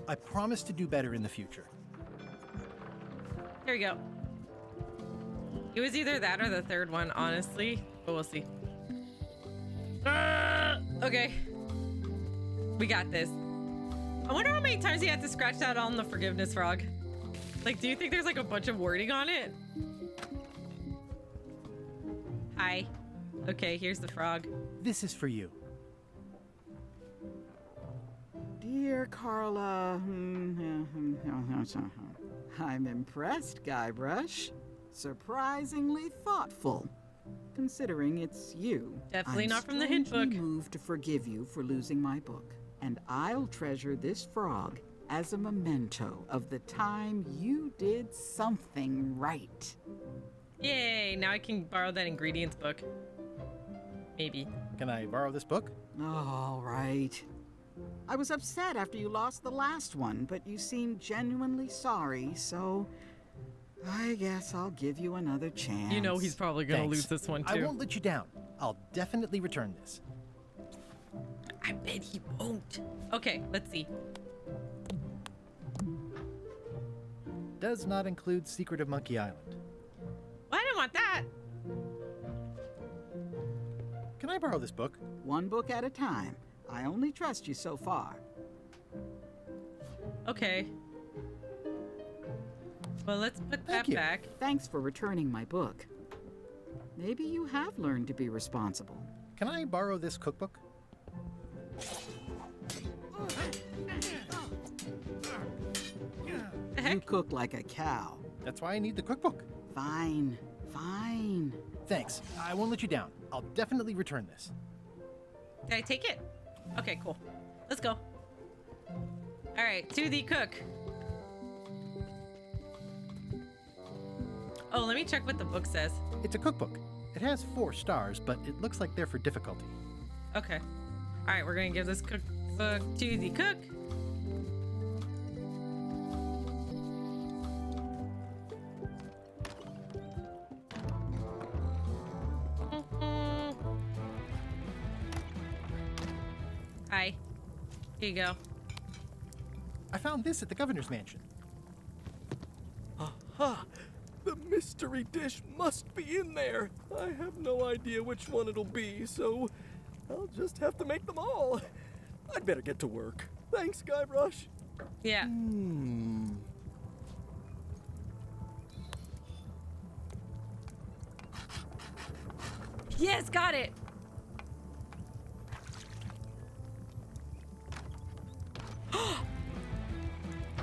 Speaker 3: I promise to do better in the future.
Speaker 2: Here we go. It was either that or the third one, honestly, but we'll see. Okay. We got this. I wonder how many times he had to scratch that on the forgiveness frog. Like, do you think there's like a bunch of wording on it? Hi. Okay, here's the frog.
Speaker 3: This is for you.
Speaker 7: Dear Carla, I'm impressed, Guybrush. Surprisingly thoughtful, considering it's you.
Speaker 2: Definitely not from the hint book.
Speaker 7: I'm moved to forgive you for losing my book, and I'll treasure this frog as a memento of the time you did something right.
Speaker 2: Yay, now I can borrow that ingredients book. Maybe.
Speaker 3: Can I borrow this book?
Speaker 7: All right. I was upset after you lost the last one, but you seemed genuinely sorry, so I guess I'll give you another chance.
Speaker 2: You know he's probably gonna lose this one too.
Speaker 3: I won't let you down. I'll definitely return this.
Speaker 2: I bet he won't. Okay, let's see.
Speaker 3: Does not include Secret of Monkey Island.
Speaker 2: Well, I didn't want that.
Speaker 3: Can I borrow this book?
Speaker 7: One book at a time. I only trust you so far.
Speaker 2: Okay. Well, let's put that back.
Speaker 7: Thanks for returning my book. Maybe you have learned to be responsible.
Speaker 3: Can I borrow this cookbook?
Speaker 7: You cook like a cow.
Speaker 3: That's why I need the cookbook.
Speaker 7: Fine, fine.
Speaker 3: Thanks. I won't let you down. I'll definitely return this.
Speaker 2: Did I take it? Okay, cool. Let's go. All right, to the cook. Oh, let me check what the book says.
Speaker 3: It's a cookbook. It has 4 stars, but it looks like they're for difficulty.
Speaker 2: Okay. All right, we're gonna give this cookbook to the cook. Hi. Here you go.
Speaker 3: I found this at the governor's mansion.
Speaker 13: Aha! The mystery dish must be in there. I have no idea which one it'll be, so I'll just have to make them all. I'd better get to work. Thanks, Guybrush.
Speaker 2: Yeah. Yes, got it.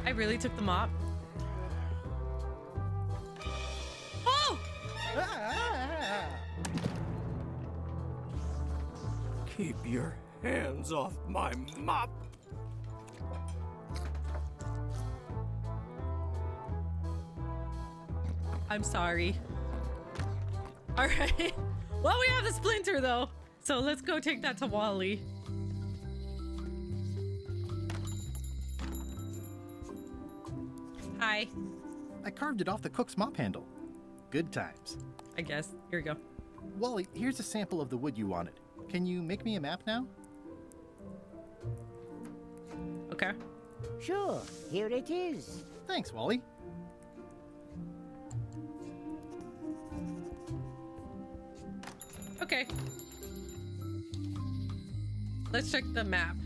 Speaker 2: I really took the mop. Oh!
Speaker 13: Keep your hands off my mop.
Speaker 2: I'm sorry. All right. Well, we have the splinter though, so let's go take that to Wally. Hi.
Speaker 3: I carved it off the cook's mop handle. Good times.
Speaker 2: I guess. Here we go.
Speaker 3: Wally, here's a sample of the wood you wanted.
Speaker 9: Can you make me a map now?
Speaker 2: Okay.
Speaker 8: Sure, here it is.
Speaker 9: Thanks, Wally.
Speaker 2: Okay. Let's check the map.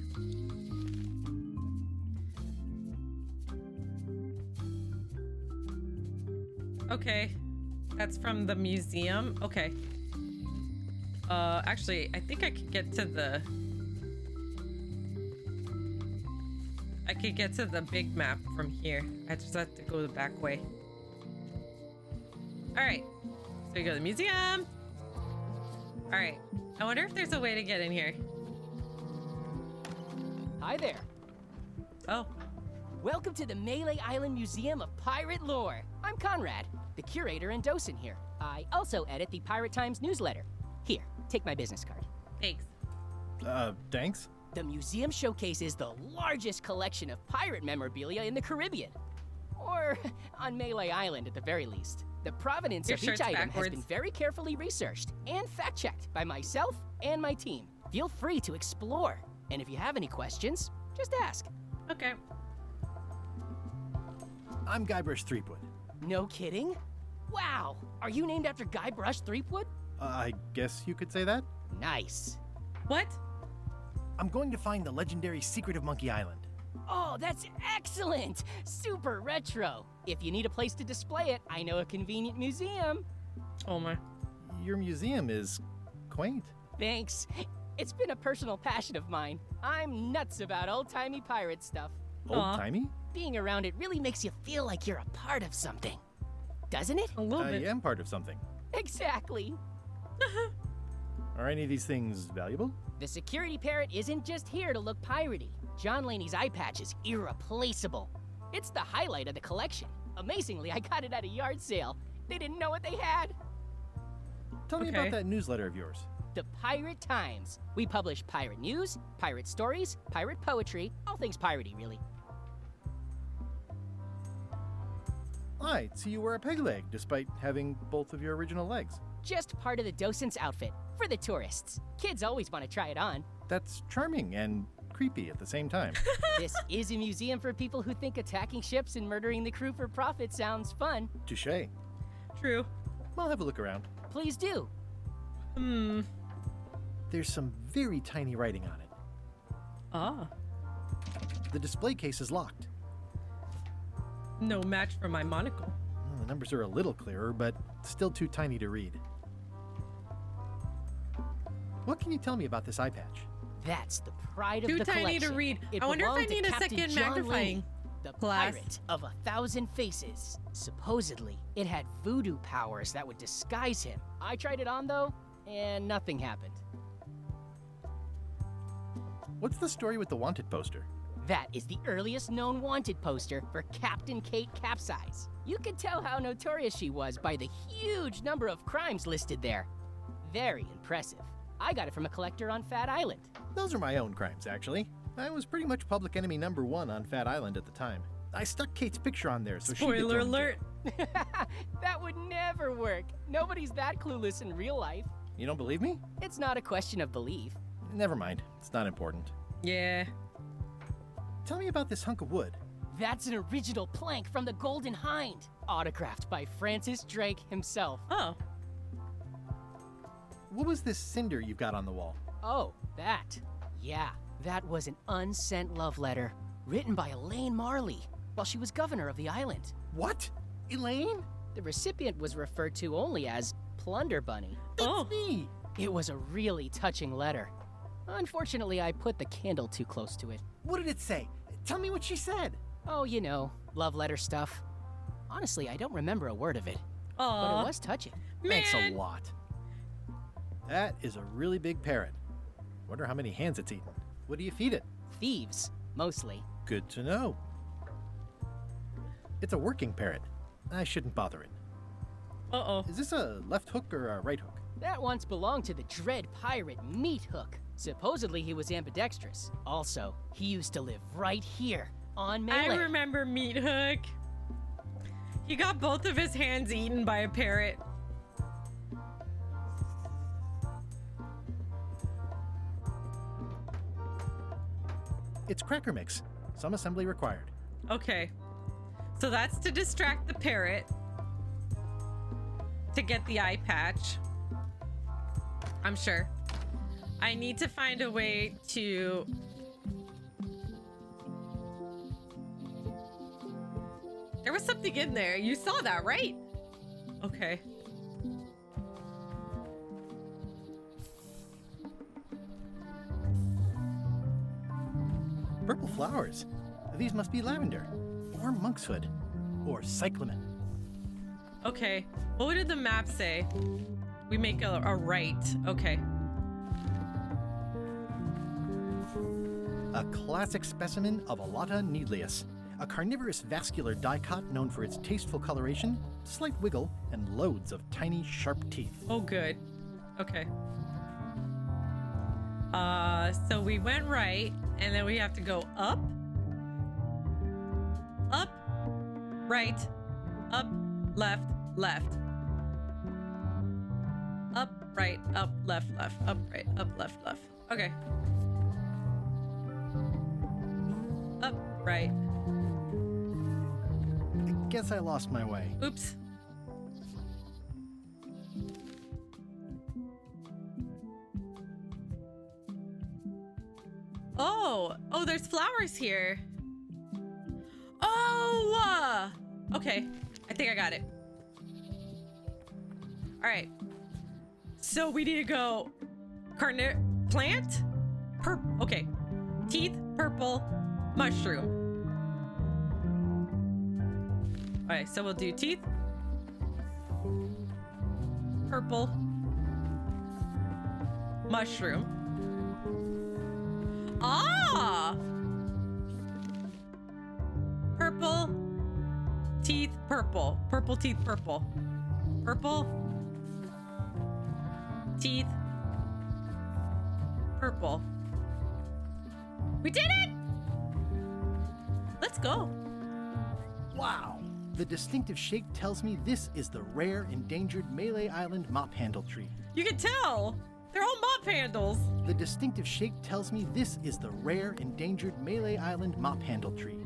Speaker 2: Okay. That's from the museum. Okay. Actually, I think I could get to the... I could get to the big map from here. I just have to go the back way. Alright. So we go to the museum. Alright. I wonder if there's a way to get in here.
Speaker 6: Hi there.
Speaker 2: Oh.
Speaker 6: Welcome to the Melee Island Museum of Pirate Lore. I'm Conrad, the curator and docent here. I also edit the Pirate Times newsletter. Here, take my business card.
Speaker 2: Thanks.
Speaker 9: Thanks?
Speaker 6: The museum showcases the largest collection of pirate memorabilia in the Caribbean. Or on Melee Island at the very least. The provenance of each item has been very carefully researched and fact-checked by myself and my team. Feel free to explore. And if you have any questions, just ask.
Speaker 2: Okay.
Speaker 3: I'm Guybrush Threepwood.
Speaker 6: No kidding? Wow! Are you named after Guybrush Threepwood?
Speaker 3: I guess you could say that.
Speaker 6: Nice.
Speaker 2: What?
Speaker 3: I'm going to find the legendary secret of Monkey Island.
Speaker 6: Oh, that's excellent! Super retro. If you need a place to display it, I know a convenient museum.
Speaker 2: Oh my.
Speaker 9: Your museum is quaint.
Speaker 6: Thanks. It's been a personal passion of mine. I'm nuts about old-timey pirate stuff.
Speaker 9: Old-timey?
Speaker 6: Being around it really makes you feel like you're a part of something. Doesn't it?
Speaker 2: A little bit.
Speaker 9: I am part of something.
Speaker 6: Exactly.
Speaker 9: Are any of these things valuable?
Speaker 6: The security parrot isn't just here to look piratey. John Laney's eye patch is irreplaceable. It's the highlight of the collection. Amazingly, I got it at a yard sale. They didn't know what they had.
Speaker 9: Tell me about that newsletter of yours.
Speaker 6: The Pirate Times. We publish pirate news, pirate stories, pirate poetry, all things piratey, really.
Speaker 9: I see you wear a peg leg despite having both of your original legs.
Speaker 6: Just part of the docent's outfit for the tourists. Kids always want to try it on.
Speaker 9: That's charming and creepy at the same time.
Speaker 6: This is a museum for people who think attacking ships and murdering the crew for profit sounds fun.
Speaker 9: Touché.
Speaker 2: True.
Speaker 9: I'll have a look around.
Speaker 6: Please do.
Speaker 3: There's some very tiny writing on it.
Speaker 2: Ah.
Speaker 3: The display case is locked.
Speaker 2: No match for my monocle.
Speaker 3: Well, the numbers are a little clearer, but still too tiny to read. What can you tell me about this eye patch?
Speaker 6: That's the pride of
Speaker 2: Too
Speaker 6: the collection.
Speaker 2: tiny to read.
Speaker 6: It
Speaker 2: I wonder if I
Speaker 6: belonged to
Speaker 2: need a
Speaker 6: Captain
Speaker 2: second
Speaker 6: John
Speaker 2: magnifying
Speaker 6: Laney, the
Speaker 2: glass.
Speaker 6: pirate of 1,000 faces. Supposedly, it had voodoo powers that would disguise him. I tried it on though, and nothing happened.
Speaker 9: What's the story with the wanted poster?
Speaker 6: That is the earliest known wanted poster for Captain Kate Capsize. You can tell how notorious she was by the huge number of crimes listed there. Very impressive. I got it from a collector on Fat Island.
Speaker 3: Those are my own crimes, actually. I was pretty much public enemy #1 on Fat Island at the time. I stuck Kate's picture on there so she could
Speaker 2: Spoiler alert.
Speaker 6: That would never work. Nobody's that clueless in real life.
Speaker 3: You don't believe me?
Speaker 6: It's not a question of belief.
Speaker 3: Never mind. It's not important.
Speaker 2: Yeah.
Speaker 3: Tell me about this hunk of wood.
Speaker 6: That's an original plank from the Golden Hind, autographed by Francis Drake himself.
Speaker 2: Oh.
Speaker 3: What was this cinder you've got on the wall?
Speaker 6: Oh, that. Yeah, that was an unsent love letter written by Elaine Marley while she was governor of the island.
Speaker 3: What? Elaine?
Speaker 6: The recipient was referred to only as Plunder Bunny.
Speaker 3: That's me!
Speaker 6: It was a really touching letter. Unfortunately, I put the candle too close to it.
Speaker 3: What did it say? Tell me what she said.
Speaker 6: Oh, you know, love letter stuff. Honestly, I don't remember a word of it.
Speaker 2: Aww.
Speaker 6: But it was touching.
Speaker 3: Thanks a lot. That is a really big parrot. Wonder how many hands it's eaten. What do you feed it?
Speaker 6: Thieves, mostly.
Speaker 3: Good to know. It's a working parrot. I shouldn't bother it.
Speaker 2: Uh-oh.
Speaker 3: Is this a left hook or a right hook?
Speaker 6: That once belonged to the dread pirate Meat Hook. Supposedly he was ambidextrous. Also, he used to live right here on Melee.
Speaker 2: I remember Meat Hook. He got both of his hands eaten by a parrot.
Speaker 3: It's cracker mix. Some assembly required.
Speaker 2: Okay. So that's to distract the parrot. To get the eye patch. I'm sure. I need to find a way to... There was something in there. You saw that, right? Okay.
Speaker 3: Purple flowers. These must be lavender, or monkshood, or cyclamen.
Speaker 2: Okay. What did the map say? We make a right. Okay.
Speaker 3: A classic specimen of Alata needleus, a carnivorous vascular dicot known for its tasteful coloration, slight wiggle, and loads of tiny, sharp teeth.
Speaker 2: Oh, good. Okay. So we went right, and then we have to go up, up, right, up, left, left, up, right, up, left, left, up, right, up, left, left. Okay. Up, right.
Speaker 3: I guess I lost my way.
Speaker 2: Oops. Oh, there's flowers here. Oh, okay. I think I got it. All right. So we need to go plant, okay. Teeth, purple, mushroom. All right, so we'll do teeth, purple, mushroom. Ah! Purple, teeth, purple. Purple, teeth, purple. Purple, teeth, purple. We did it! Let's go.
Speaker 3: Wow! The distinctive shake tells me this is the rare, endangered Melee Island mop handle tree.
Speaker 2: You can tell! They're all mop handles.
Speaker 3: The distinctive shake tells me this is the rare, endangered Melee Island mop handle tree.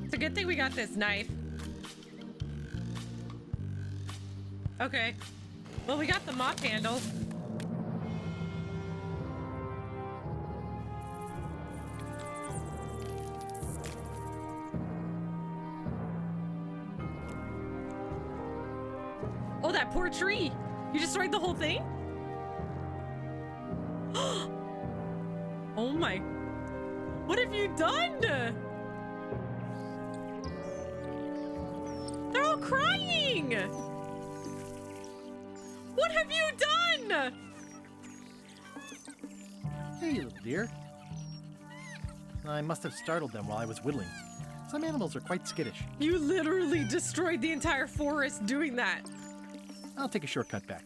Speaker 2: It's a good thing we got this knife. Okay. Well, we got the mop handle. Oh, that poor tree. You destroyed the whole thing? Oh my. What have you done? They're all crying. What have you done?
Speaker 3: Hey, little dear. I must have startled them while I was whittling. Some animals are quite skittish.
Speaker 2: You literally destroyed the entire forest doing that.
Speaker 3: I'll take a shortcut back.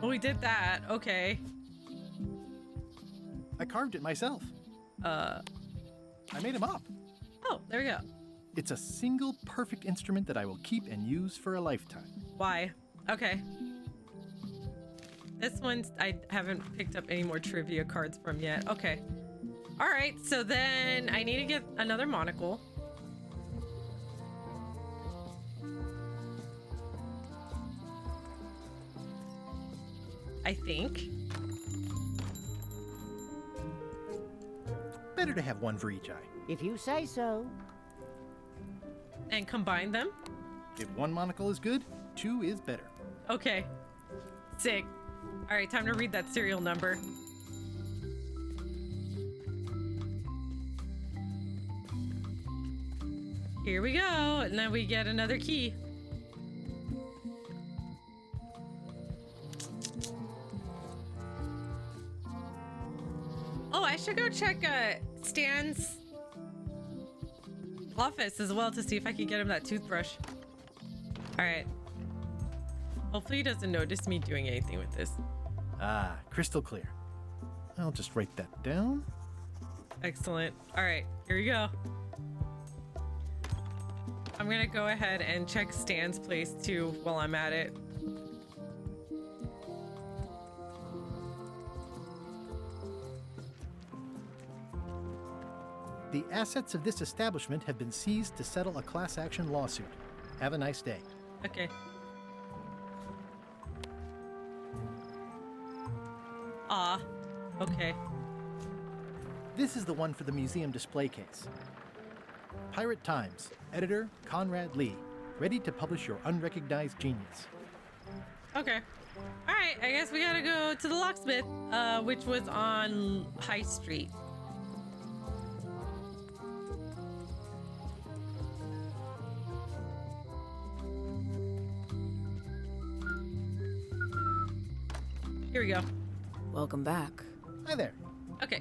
Speaker 2: Well, we did that. Okay.
Speaker 3: I carved it myself. I made a mop.
Speaker 2: Oh, there we go.
Speaker 3: It's a single perfect instrument that I will keep and use for a lifetime.
Speaker 2: Why? Okay. This one I haven't picked up any more trivia cards from yet. Okay. All right, so then I need to get another monocle. I think.
Speaker 3: Better to have one for each eye.
Speaker 8: If you say so.
Speaker 2: And combine them?
Speaker 3: If one monocle is good, two is better.
Speaker 2: Okay. Sick. All right, time to read that serial number. Here we go, and then we get another key. Oh, I should go check Stan's office as well to see if I can get him that toothbrush. All right. Hopefully he doesn't notice me doing anything with this.
Speaker 3: Ah, crystal clear. I'll just write that down.
Speaker 2: Excellent. All right, here we go. I'm gonna go ahead and check Stan's place too while I'm at it.
Speaker 3: The assets of this establishment have been seized to settle a class action lawsuit. Have a nice day.
Speaker 2: Okay. Ah, okay.
Speaker 3: This is the one for the museum display case. Pirate Times, editor Conrad Lee, ready to publish your unrecognized genius.
Speaker 2: Okay. All right, I guess we gotta go to the locksmith, which was on High Street. Here we go.
Speaker 11: Welcome back.
Speaker 3: Hi there.
Speaker 2: Okay.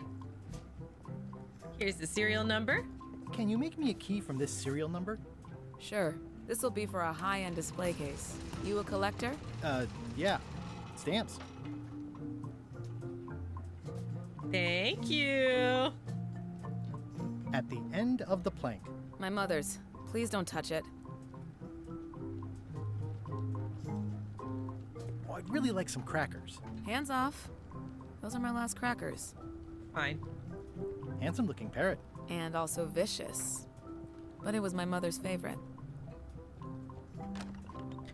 Speaker 2: Here's the serial number.
Speaker 3: Can you make me a key from this serial number?
Speaker 11: Sure. This will be for a high-end display case. You a collector?
Speaker 3: Yeah. Stamps.
Speaker 2: Thank you.
Speaker 3: At the end of the plank.
Speaker 11: My mother's. Please don't touch it.
Speaker 3: Oh, I'd really like some crackers.
Speaker 11: Hands off. Those are my last crackers.
Speaker 2: Fine.
Speaker 3: Handsome looking parrot.
Speaker 11: And also vicious. But it was my mother's favorite.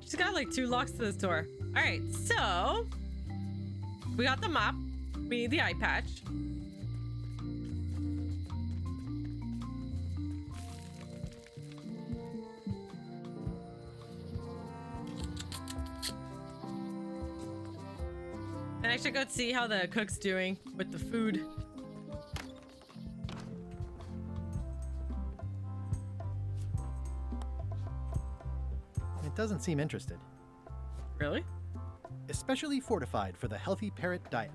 Speaker 2: She's got like 2 locks to this door. All right, so we got the mop. We need the eye patch. And I should go see how the cook's doing with the food.
Speaker 3: It doesn't seem interested.
Speaker 2: Really?
Speaker 3: Especially fortified for the healthy parrot diet.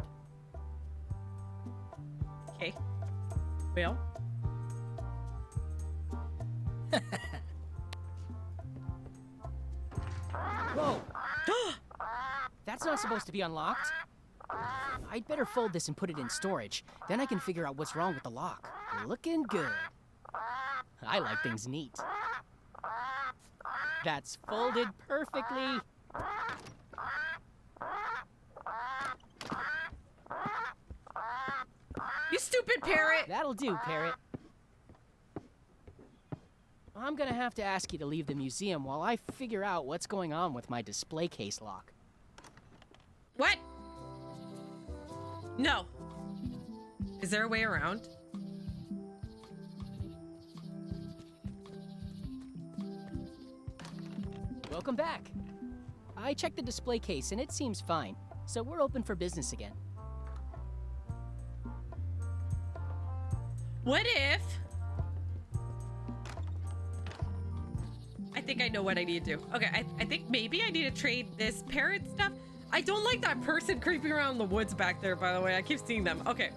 Speaker 2: Okay. Well.
Speaker 6: Whoa! That's not supposed to be unlocked. I'd better fold this and put it in storage. Then I can figure out what's wrong with the lock. Looking good. I like things neat. That's folded perfectly.
Speaker 2: You stupid parrot!
Speaker 6: That'll do, parrot. I'm gonna have to ask you to leave the museum while I figure out what's going on with my display case lock.
Speaker 2: What? No. Is there a way around?
Speaker 6: Welcome back. I checked the display case and it seems fine, so we're open for business again.
Speaker 2: What if... I think I know what I need to do. Okay, I think maybe I need to trade this parrot stuff. I don't like that person creeping around the woods back there, by the way. I keep seeing them. Okay,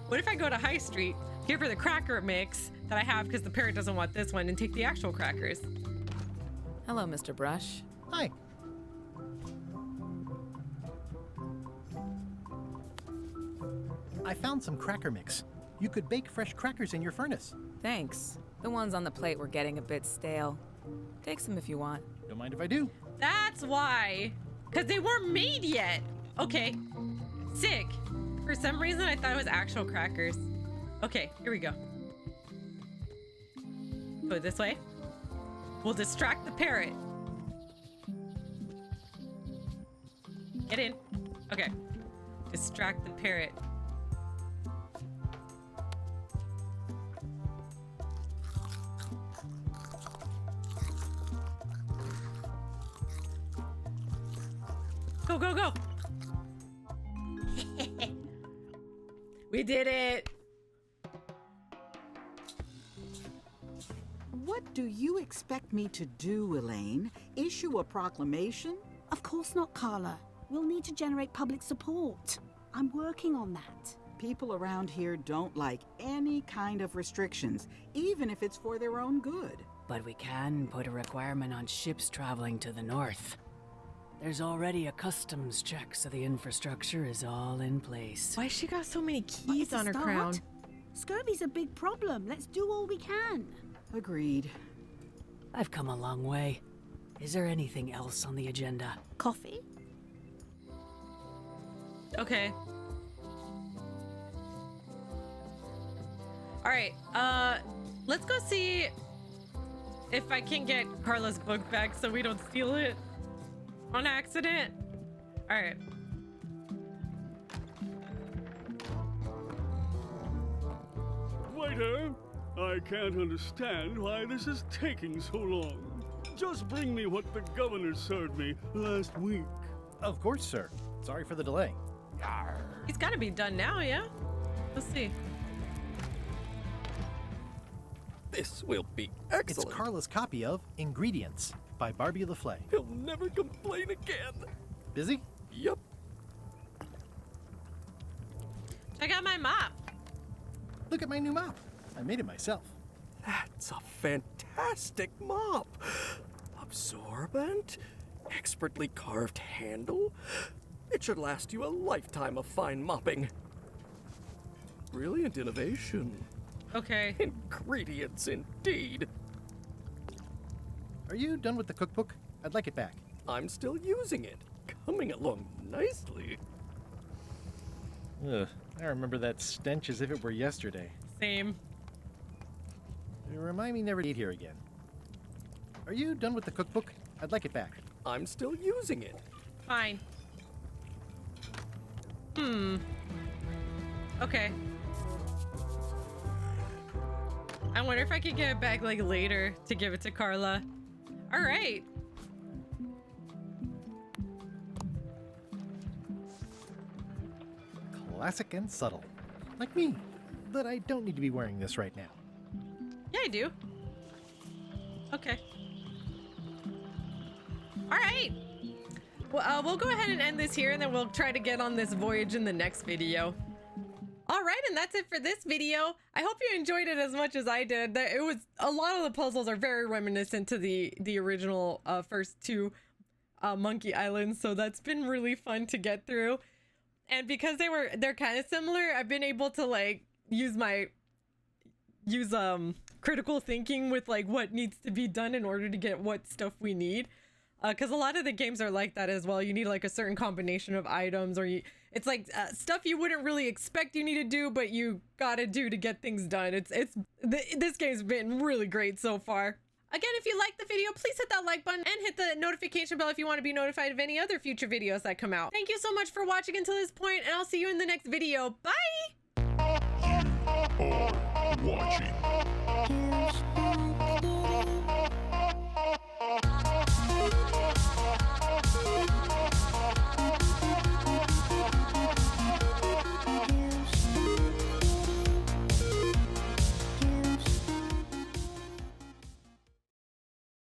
Speaker 2: what if I go to High Street, give her the cracker mix that I have because the parrot doesn't want this one, and take the actual crackers?
Speaker 11: Hello, Mr. Brush.
Speaker 3: Hi. I found some cracker mix. You could bake fresh crackers in your furnace.
Speaker 11: Thanks. The ones on the plate were getting a bit stale. Take some if you want.
Speaker 3: Don't mind if I do.
Speaker 2: That's why. Because they weren't made yet. Okay. Sick. For some reason, I thought it was actual crackers. Okay, here we go. Go this way. We'll distract the parrot. Get in. Okay. Distract the parrot. Go, go, go. We did it.
Speaker 7: What do you expect me to do, Elaine? Issue a proclamation?
Speaker 16: Of course not, Carla. We'll need to generate public support. I'm working on that.
Speaker 7: People around here don't like any kind of restrictions, even if it's for their own good.
Speaker 18: But we can put a requirement on ships traveling to the north. There's already a customs check, so the infrastructure is all in place.
Speaker 2: Why she got so many keys on her crown?
Speaker 16: Scurvy's a big problem. Let's do all we can.
Speaker 7: Agreed.
Speaker 18: I've come a long way. Is there anything else on the agenda?
Speaker 16: Coffee?
Speaker 2: Okay. All right, let's go see if I can get Carla's book back so we don't steal it on accident. All right.
Speaker 17: Waiter, I can't understand why this is taking so long. Just bring me what the governor served me last week.
Speaker 3: Of course, sir. Sorry for the delay.
Speaker 2: He's got to be done now, yeah? Let's see.
Speaker 13: This will be excellent.
Speaker 3: It's Carla's copy of Ingredients by Barbie LaFlay.
Speaker 13: He'll never complain again.
Speaker 3: Busy?
Speaker 13: Yup.
Speaker 2: Check out my mop.
Speaker 3: Look at my new mop. I made it myself.
Speaker 13: That's a fantastic mop. Absorbent, expertly carved handle. It should last you a lifetime of fine mopping. Brilliant innovation.
Speaker 2: Okay.
Speaker 13: Ingredients indeed.
Speaker 3: Are you done with the cookbook? I'd like it back.
Speaker 13: I'm still using it. Coming along nicely.
Speaker 3: Ugh, I remember that stench as if it were yesterday.
Speaker 2: Same.
Speaker 3: Remind me never to eat here again. Are you done with the cookbook? I'd like it back.
Speaker 13: I'm still using it.
Speaker 2: Fine. Okay. I wonder if I could get it back like later to give it to Carla. All right.
Speaker 3: Classic and subtle. Like me. But I don't need to be wearing this right now.
Speaker 2: Yeah, I do. Okay. All right. Well, we'll go ahead and end this here, and then we'll try to get on this voyage in the next video. All right, and that's it for this video. I hope you enjoyed it as much as I did. It was a lot of the puzzles are very reminiscent to the original first two Monkey Islands, so that's been really fun to get through. And because they're kind of similar, I've been able to like use critical thinking with like what needs to be done in order to get what stuff we need. Because a lot of the games are like that as well. You need like a certain combination of items, or it's like stuff you wouldn't really expect you need to do, but you gotta do to get things done. This game's been really great so far. Again, if you liked the video, please hit that like button and hit the notification bell if you want to be notified of any other future videos that come out. Thank you so much for watching until this point, and I'll see you in the next video. Bye!
Speaker 1: Watching.